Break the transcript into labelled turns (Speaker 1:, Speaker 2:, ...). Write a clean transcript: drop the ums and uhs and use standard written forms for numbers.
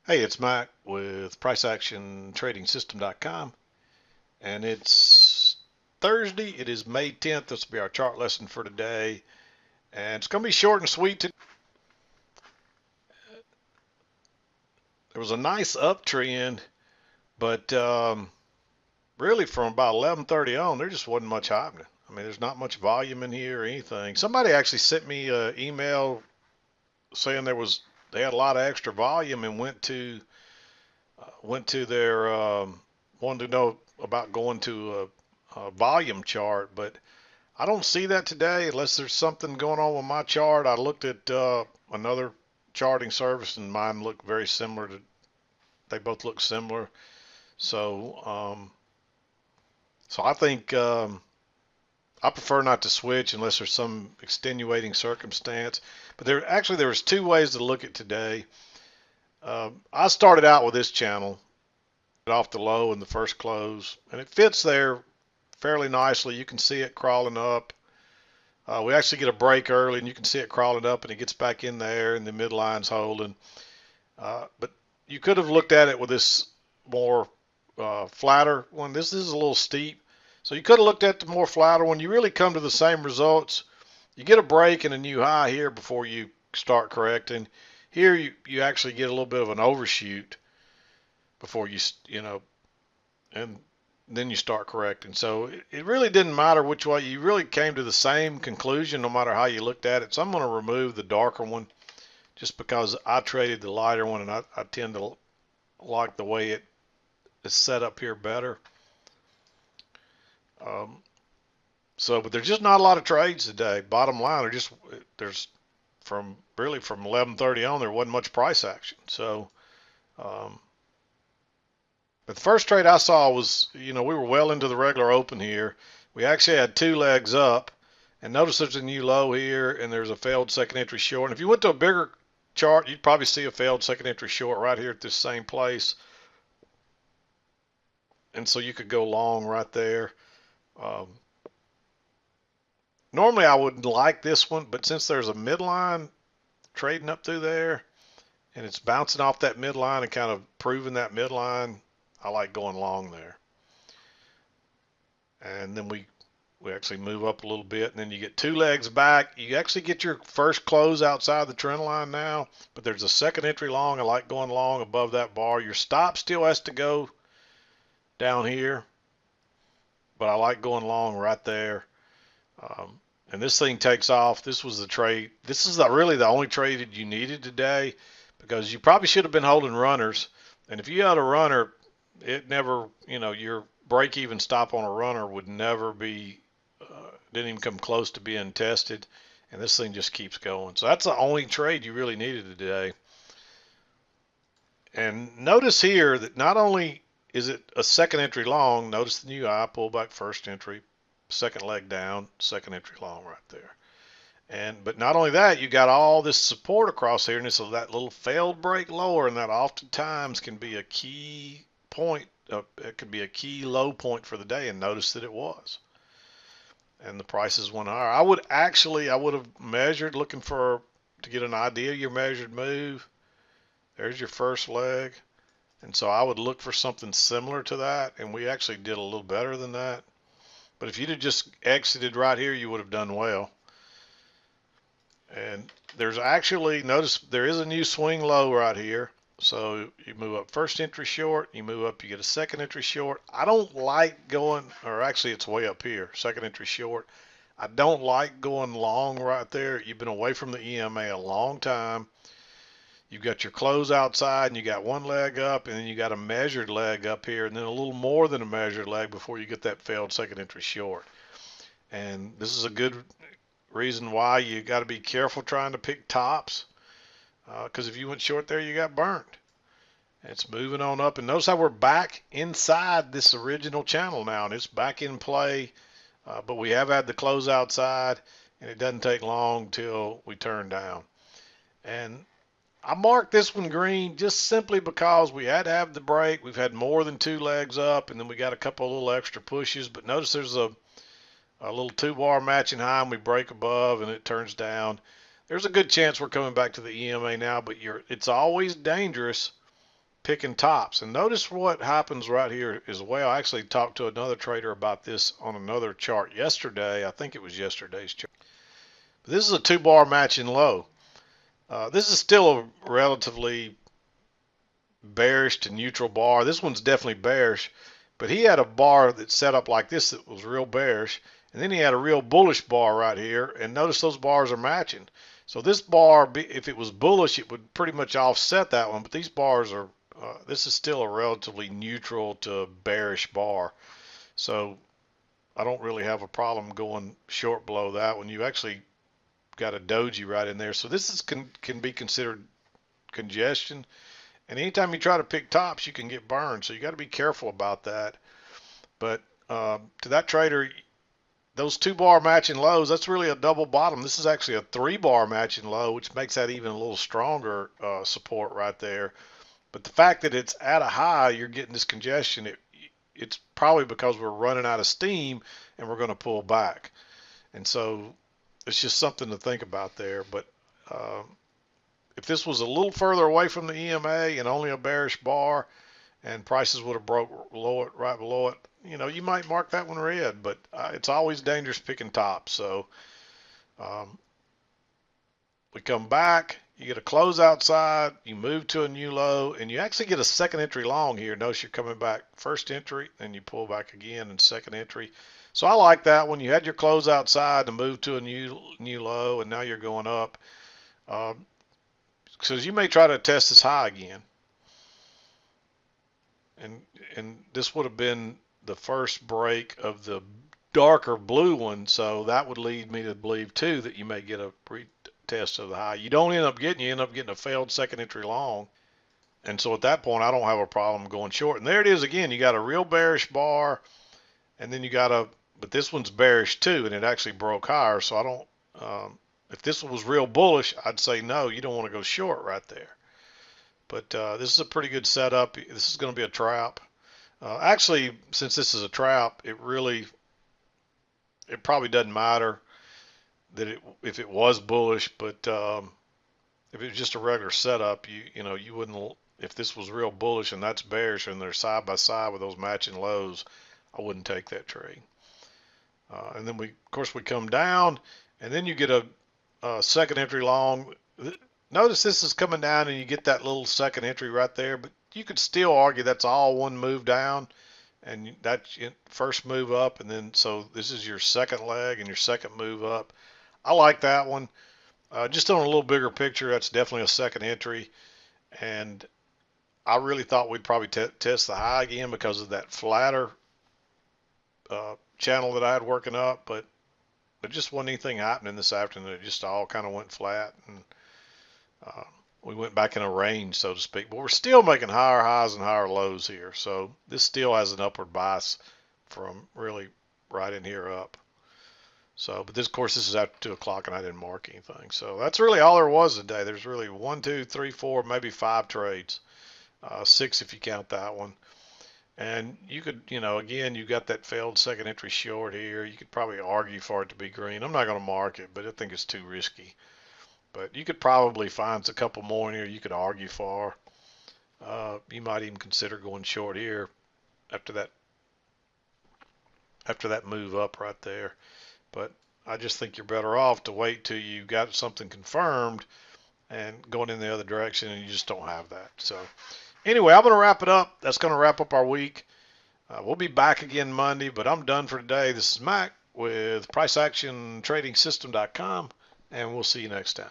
Speaker 1: Hey, it's Mike with PriceActionTradingSystem.com, and it's Thursday. It is May 10th. This will be our chart lesson for today, and it's going to be short and sweet. There was a nice uptrend, but really from about 11:30 on, there just wasn't much happening. I mean, there's not much volume in here or anything. Somebody actually sent me an email saying they had a lot of extra volume and went to their wanted to know about going to a volume chart, but I don't see that today unless there's something going on with my chart. I looked at another charting service and mine looked very similar to. They both look similar, so so I think I prefer not to switch unless there's some extenuating circumstance. But there was two ways to look at today. I started out with this channel off the low in the first close, and it fits there fairly nicely. You can see it crawling up. We actually get a break early, and you can see it crawling up, and it gets back in there, and the midline's holding. But you could have looked at it with this more flatter one. This is a little steep, so you could have looked at the more flatter one. You really come to the same results. You get a break and a new high here before you start correcting. Here you actually get a little bit of an overshoot before and then you start correcting. So it really didn't matter which way. You really came to the same conclusion no matter how you looked at it. So I'm going to remove the darker one just because I traded the lighter one, and I tend to like the way it is set up here better. Um, but there's just not a lot of trades today. Bottom line, there's from 11:30 on, there wasn't much price action. So um, but the first trade I saw was, we were well into the regular open here. We actually had two legs up, and notice there's a new low here, and there's a failed second entry short. And if you went to a bigger chart, you'd probably see a failed second entry short right here at this same place. And so you could go long right there. Um, Normally I wouldn't like this one, but since there's a midline trading up through there, and it's bouncing off that midline and kind of proving that midline, I like going long there. And then we actually move up a little bit, and then you get two legs back. You actually get your first close outside the trend line now, but there's a second entry long. I like going long above that bar. Your stop still has to go down here, but I like going long right there. And this thing takes off. This was the trade. This is really the only trade that you needed today, because you probably should have been holding runners. And if you had a runner, it never, your break even stop on a runner would never be, didn't even come close to being tested. And this thing just keeps going. So that's the only trade you really needed today. And notice here that not only is it a second entry long, notice the new high, pull back first entry, second leg down, second entry long right there. But not only that, you got all this support across here, and it's that little failed break lower, and that oftentimes can be a key point. It could be a key low point for the day, and notice that it was. And the prices went higher. I would have measured, looking to get an idea of your measured move. There's your first leg. And so I would look for something similar to that, and we actually did a little better than that. But if you'd have just exited right here, you would have done well. And there's actually, notice there is a new swing low right here. So you move up first entry short, you move up, you get a second entry short. I don't like going, or actually it's way up here, second entry short. I don't like going long right there. You've been away from the EMA a long time. You've got your close outside, and you got one leg up, and then you got a measured leg up here, and then a little more than a measured leg before you get that failed second entry short. And this is a good reason why you got to be careful trying to pick tops, because if you went short there, you got burned. It's moving on up, and notice how we're back inside this original channel now, and it's back in play, but we have had the close outside, and it doesn't take long till we turn down. And I marked this one green just simply because we had to have the break. We've had more than two legs up, and then we got a couple of little extra pushes, but notice there's a little two-bar matching high, and we break above, and it turns down. There's a good chance we're coming back to the EMA now, but it's always dangerous picking tops. And notice what happens right here as well. I actually talked to another trader about this on another chart yesterday. I think it was yesterday's chart. But this is a 2-bar matching low. This is still a relatively bearish to neutral bar. This one's definitely bearish, but he had a bar that set up like this that was real bearish, and then he had a real bullish bar right here, and notice those bars are matching. So this bar, if it was bullish, it would pretty much offset that one, but these bars are, this is still a relatively neutral to bearish bar. So I don't really have a problem going short below that one. You actually got a doji right in there. So this is can be considered congestion. And anytime you try to pick tops, you can get burned. So you got to be careful about that. But to that trader, those 2-bar matching lows, that's really a double bottom. This is actually a 3-bar matching low, which makes that even a little stronger support right there. But the fact that it's at a high, you're getting this congestion, it's probably because we're running out of steam and we're going to pull back. And so it's just something to think about there. But if this was a little further away from the EMA and only a bearish bar and prices would have broke below it, right below it, you know, you might mark that one red, but it's always dangerous picking tops. So we come back, you get a close outside, you move to a new low, and you actually get a second entry long here. Notice you're coming back first entry, then you pull back again and second entry. So I like that one. You had your close outside and move to a new low, and now you're going up. Because you may try to test this high again. And this would have been the first break of the darker blue one, so that would lead me to believe too that you may get a retest of the high. You don't end up getting a failed second entry long. And so at that point, I don't have a problem going short. And there it is again. You got a real bearish bar, and then you got but this one's bearish too, and it actually broke higher. So I don't, if this one was real bullish, I'd say no, you don't want to go short right there. But this is a pretty good setup. This is going to be a trap. Actually, since this is a trap, it probably doesn't matter that if it was bullish, but if it was just a regular setup, you wouldn't. If this was real bullish and that's bearish and they're side by side with those matching lows, I wouldn't take that trade. And then of course we come down, and then you get a second entry long. Notice this is coming down and you get that little second entry right there, but you could still argue that's all one move down, and that's your first move up, and then so this is your second leg and your second move up. I like that one. Just on a little bigger picture, that's definitely a second entry, and I really thought we'd probably test the high again because of that flatter channel that I had working up, but there just wasn't anything happening this afternoon. It just all kind of went flat, and we went back in a range, so to speak. But we're still making higher highs and higher lows here, so this still has an upward bias from really right in here up. So, but this, of course, this is after 2 o'clock, and I didn't mark anything. So that's really all there was today. There's really 1, 2, 3, 4, maybe 5 trades, 6 if you count that one. And you could, again, you got that failed second entry short here. You could probably argue for it to be green. I'm not going to mark it, but I think it's too risky. But you could probably find a couple more in here you could argue for. You might even consider going short here after that move up right there. But I just think you're better off to wait till you got something confirmed and going in the other direction, and you just don't have that. So anyway, I'm going to wrap it up. That's going to wrap up our week. We'll be back again Monday, but I'm done for today. This is Mac with PriceActionTradingSystem.com, and we'll see you next time.